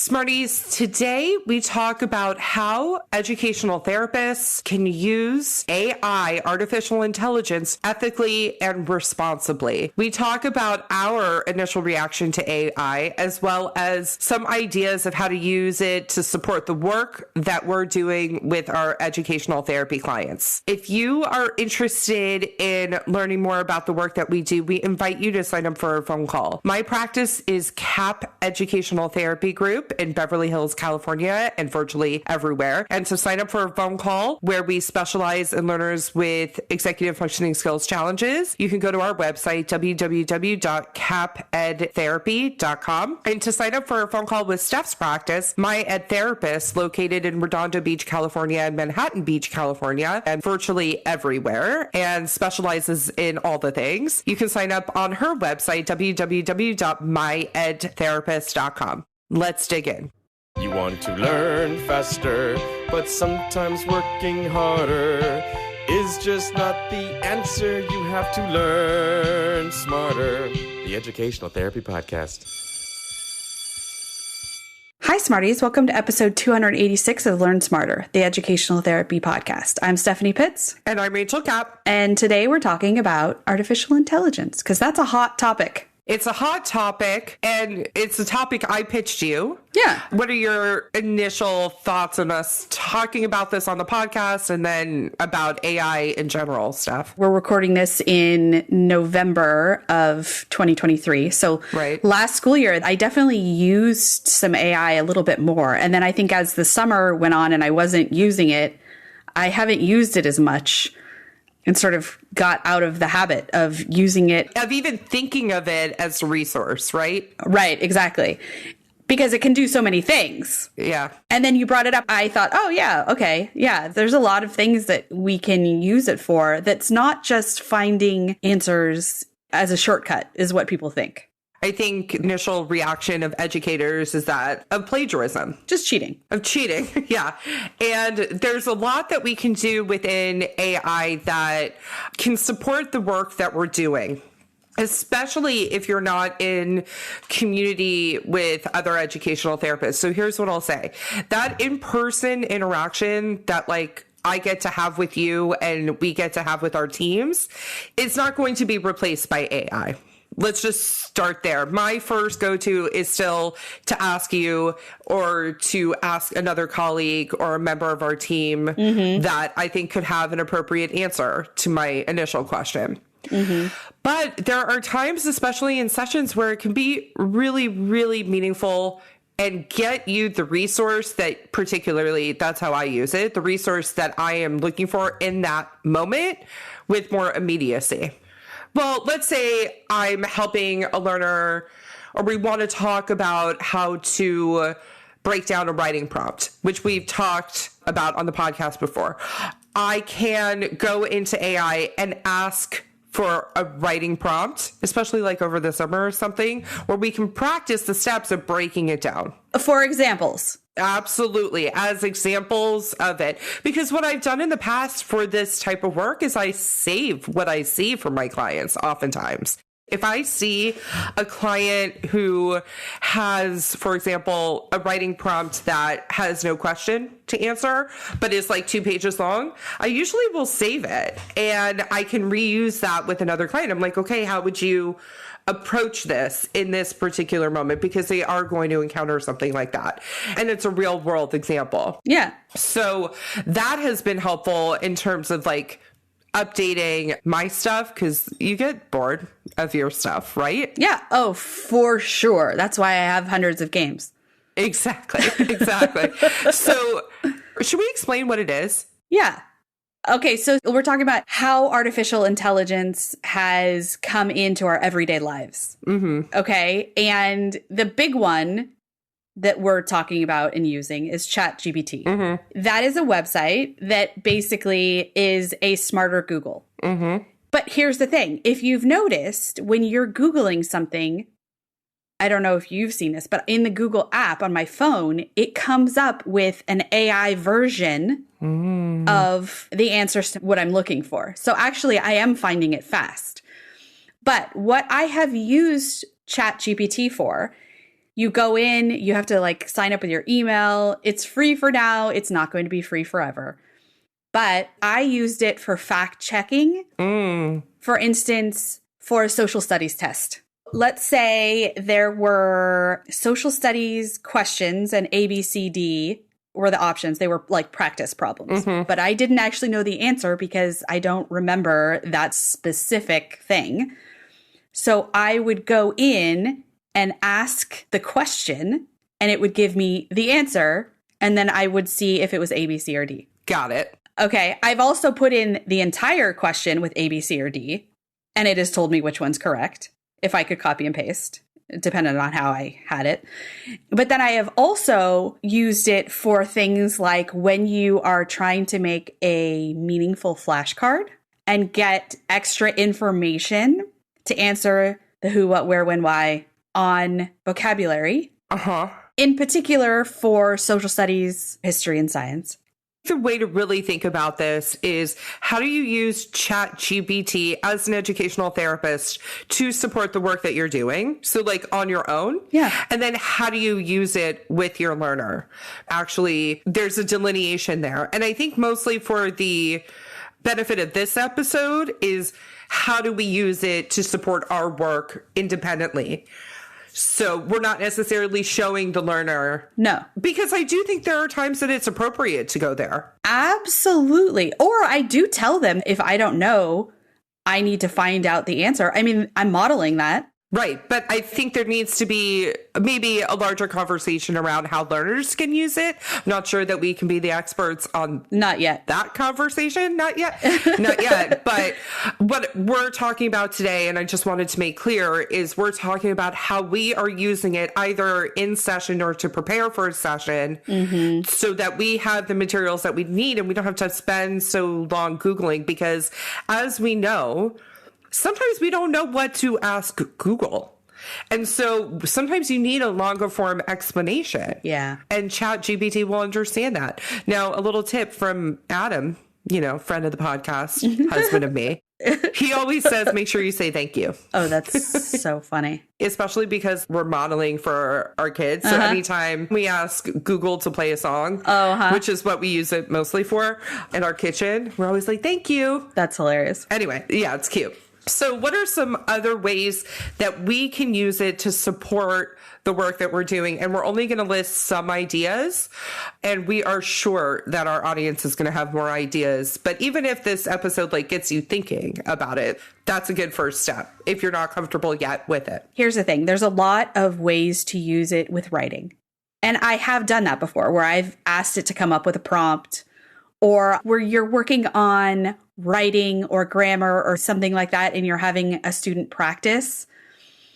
Smarties, today we talk about how educational therapists can use AI, artificial intelligence, ethically and responsibly. We talk about our initial reaction to AI, as well as some ideas of how to use it to support the work that we're doing with our educational therapy clients. If you are interested in learning more about the work that we do, we invite you to sign up for a phone call. My practice is Kapp Educational Therapy Group in Beverly Hills, California, and virtually everywhere. And to sign up for a phone call where we specialize in learners with executive functioning skills challenges, you can go to our website, www.kappedtherapy.com. And to sign up for a phone call with Steph's practice, M.Ed therapist located in Redondo Beach, California, and Manhattan Beach, California, and virtually everywhere, and specializes in all the things. You can sign up on her website, www.myedtherapist.com. Let's dig in. You want to learn faster, but sometimes working harder is just not the answer. You have to learn smarter. The Educational Therapy Podcast. Hi, Smarties. Welcome to episode 286 of Learn Smarter, the Educational Therapy Podcast. I'm Stephanie Pitts. And I'm Rachel Kapp. And today we're talking about artificial intelligence, because that's a hot topic. It's a hot topic, and it's a topic I pitched you. Yeah. What are your initial thoughts on us talking about this on the podcast and then about AI in general, Steph? We're recording this in November of 2023. So last school year, I definitely used some AI a little bit more. And then I think as the summer went on and I wasn't using it, I haven't used it as much. And sort of got out of the habit of using it. Of even thinking of it as a resource, right? Right, exactly. Because it can do so many things. Yeah. And then you brought it up. I thought, oh, yeah, okay. Yeah, there's a lot of things that we can use it for that's not just finding answers as a shortcut, is what people think. I think initial reaction of educators is that of plagiarism. Just cheating. Of cheating, yeah. And there's a lot that we can do within AI that can support the work that we're doing, especially if you're not in community with other educational therapists. So here's what I'll say. That in-person interaction that I get to have with you and we get to have with our teams, it's not going to be replaced by AI. Let's just start there. My first go-to is still to ask you or to ask another colleague or a member of our team that I think could have an appropriate answer to my initial question. But there are times, especially in sessions, where it can be really, really meaningful and get you the resource that, particularly, that's how I use it, the resource that I am looking for in that moment with more immediacy. Well, let's say I'm helping a learner, or we want to talk about how to break down a writing prompt, which we've talked about on the podcast before. I can go into AI and ask for a writing prompt, especially over the summer or something, where we can practice the steps of breaking it down. For examples. Absolutely, as examples of it. Because what I've done in the past for this type of work is I save what I see for my clients oftentimes. If I see a client who has, for example, a writing prompt that has no question to answer, but is 2 pages long, I usually will save it and I can reuse that with another client. I'm like, okay, how would you approach this in this particular moment? Because they are going to encounter something like that. And it's a real world example. Yeah. So that has been helpful in terms of updating my stuff, because you get bored of your stuff, right? Yeah. Oh, for sure. That's why I have hundreds of games. Exactly. So should we explain what it is? Yeah. Okay, so we're talking about how artificial intelligence has come into our everyday lives. Okay, and the big one that we're talking about and using is ChatGPT. That is a website that basically is a smarter Google. But here's the thing. If you've noticed, when you're Googling something, I don't know if you've seen this, but in the Google app on my phone, it comes up with an AI version of the answers to what I'm looking for. So actually, I am finding it fast. But what I have used ChatGPT for You go in, you have to like sign up with your email. It's free for now. It's not going to be free forever. But I used it for fact checking. For instance, for a social studies test. Let's say there were social studies questions and A, B, C, D were the options. They were like practice problems. But I didn't actually know the answer because I don't remember that specific thing. So I would go in and ask the question, and it would give me the answer. And then I would see if it was A, B, C, or D. Got it. Okay. I've also put in the entire question with A, B, C, or D, and it has told me which one's correct if I could copy and paste, depending on how I had it. But then I have also used it for things like when you are trying to make a meaningful flashcard and get extra information to answer the who, what, where, when, why on vocabulary. In particular for social studies, history, and science. The way to really think about this is how do you use ChatGPT as an educational therapist to support the work that you're doing? So like on your own. Yeah. And then how do you use it with your learner? Actually, there's a delineation there. And I think mostly for the benefit of this episode is how do we use it to support our work independently? So we're not necessarily showing the learner. No. Because I do think there are times that it's appropriate to go there. Absolutely. Or I do tell them if I don't know, I need to find out the answer. I mean, I'm modeling that. Right. But I think there needs to be maybe a larger conversation around how learners can use it. I'm not sure that we can be the experts on Not yet. That conversation. Not yet. Not yet. But what we're talking about today, and I just wanted to make clear, is we're talking about how we are using it either in session or to prepare for a session so that we have the materials that we need and we don't have to spend so long Googling, because as we know, sometimes we don't know what to ask Google. And so sometimes you need a longer form explanation. Yeah. And ChatGPT will understand that. Now, a little tip from Adam, friend of the podcast, husband of me. He always says, make sure you say thank you. Oh, that's so funny. Especially because we're modeling for our kids. So anytime we ask Google to play a song, which is what we use it mostly for in our kitchen, we're always like, thank you. That's hilarious. Anyway, yeah, it's cute. So what are some other ways that we can use it to support the work that we're doing? And we're only going to list some ideas, and we are sure that our audience is going to have more ideas. But even if this episode gets you thinking about it, that's a good first step if you're not comfortable yet with it. Here's the thing. There's a lot of ways to use it with writing. And I have done that before where I've asked it to come up with a prompt, or where you're working on writing or grammar or something like that, and you're having a student practice.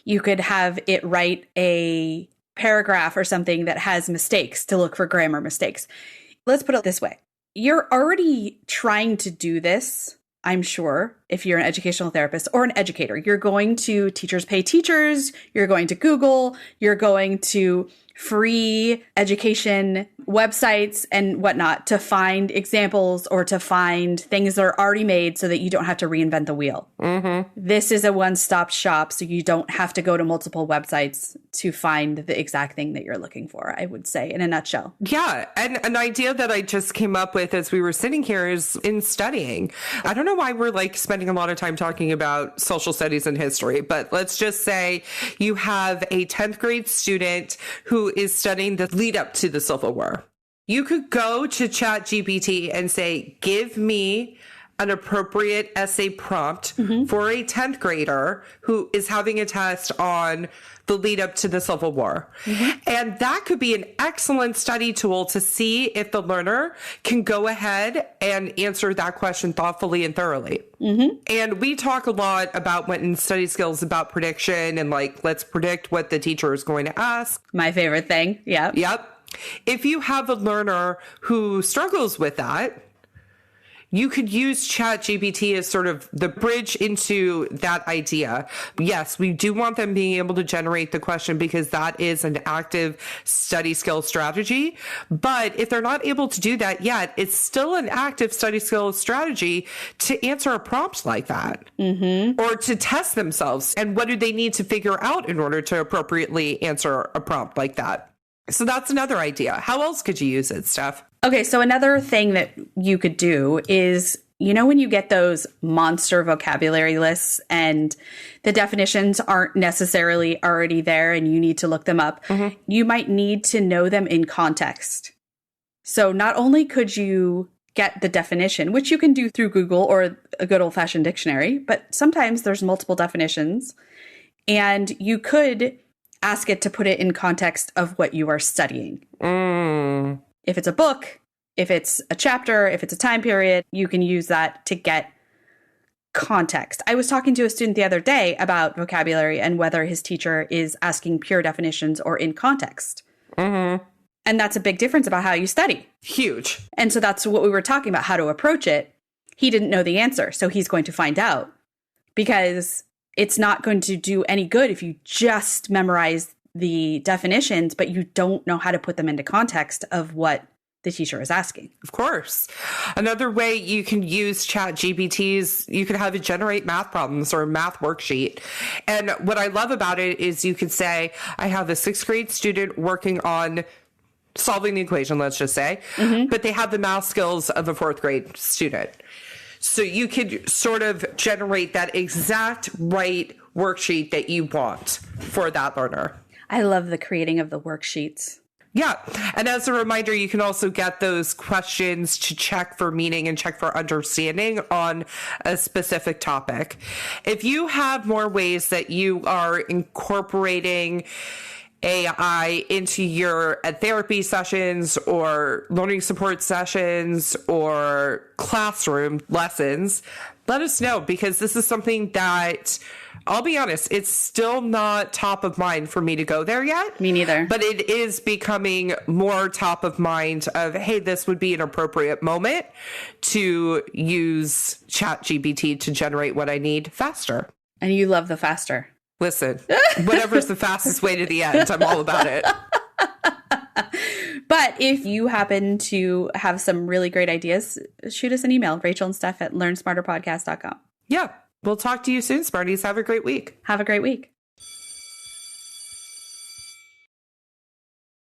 You could have it write a paragraph or something that has mistakes to look for grammar mistakes. Let's put it this way. You're already trying to do this, I'm sure, if you're an educational therapist or an educator. You're going to Teachers Pay Teachers, you're going to Google, you're going to free education websites and whatnot to find examples or to find things that are already made so that you don't have to reinvent the wheel. This is a one-stop shop, so you don't have to go to multiple websites to find the exact thing that you're looking for, I would say, in a nutshell. Yeah. And an idea that I just came up with as we were sitting here is in studying. I don't know why we're spending a lot of time talking about social studies and history, but let's just say you have a 10th grade student who is studying the lead up to the Civil War. You could go to ChatGPT and say, give me an appropriate essay prompt for a 10th grader who is having a test on the lead up to the Civil War. And that could be an excellent study tool to see if the learner can go ahead and answer that question thoughtfully and thoroughly. And we talk a lot about when in study skills about prediction and let's predict what the teacher is going to ask. My favorite thing. Yep. If you have a learner who struggles with that, you could use ChatGPT as sort of the bridge into that idea. Yes, we do want them being able to generate the question because that is an active study skill strategy. But if they're not able to do that yet, it's still an active study skill strategy to answer a prompt like that or to test themselves. And what do they need to figure out in order to appropriately answer a prompt like that? So that's another idea. How else could you use it, Steph? Okay, so another thing that you could do is, when you get those monster vocabulary lists and the definitions aren't necessarily already there and you need to look them up, you might need to know them in context. So not only could you get the definition, which you can do through Google or a good old-fashioned dictionary, but sometimes there's multiple definitions, and you could ask it to put it in context of what you are studying. If it's a book, if it's a chapter, if it's a time period, you can use that to get context. I was talking to a student the other day about vocabulary and whether his teacher is asking pure definitions or in context. And that's a big difference about how you study. Huge. And so that's what we were talking about, how to approach it. He didn't know the answer, so he's going to find out, because it's not going to do any good if you just memorize the definitions, but you don't know how to put them into context of what the teacher is asking. Of course. Another way you can use ChatGPT is you can have it generate math problems or a math worksheet. And what I love about it is you can say, I have a 6th grade student working on solving the equation, let's just say, but they have the math skills of a 4th grade student. So you could sort of generate that exact right worksheet that you want for that learner. I love the creating of the worksheets. Yeah. And as a reminder, you can also get those questions to check for meaning and check for understanding on a specific topic. If you have more ways that you are incorporating AI into your therapy sessions or learning support sessions or classroom lessons, let us know, because this is something that, I'll be honest, it's still not top of mind for me to go there yet. Me neither. But it is becoming more top of mind of, hey, this would be an appropriate moment to use ChatGPT to generate what I need faster. And you love the faster. Listen, whatever's the fastest way to the end, I'm all about it. But if you happen to have some really great ideas, shoot us an email, Rachel and Steph at learnsmarterpodcast.com. Yeah. We'll talk to you soon, Smarties. Have a great week. Have a great week.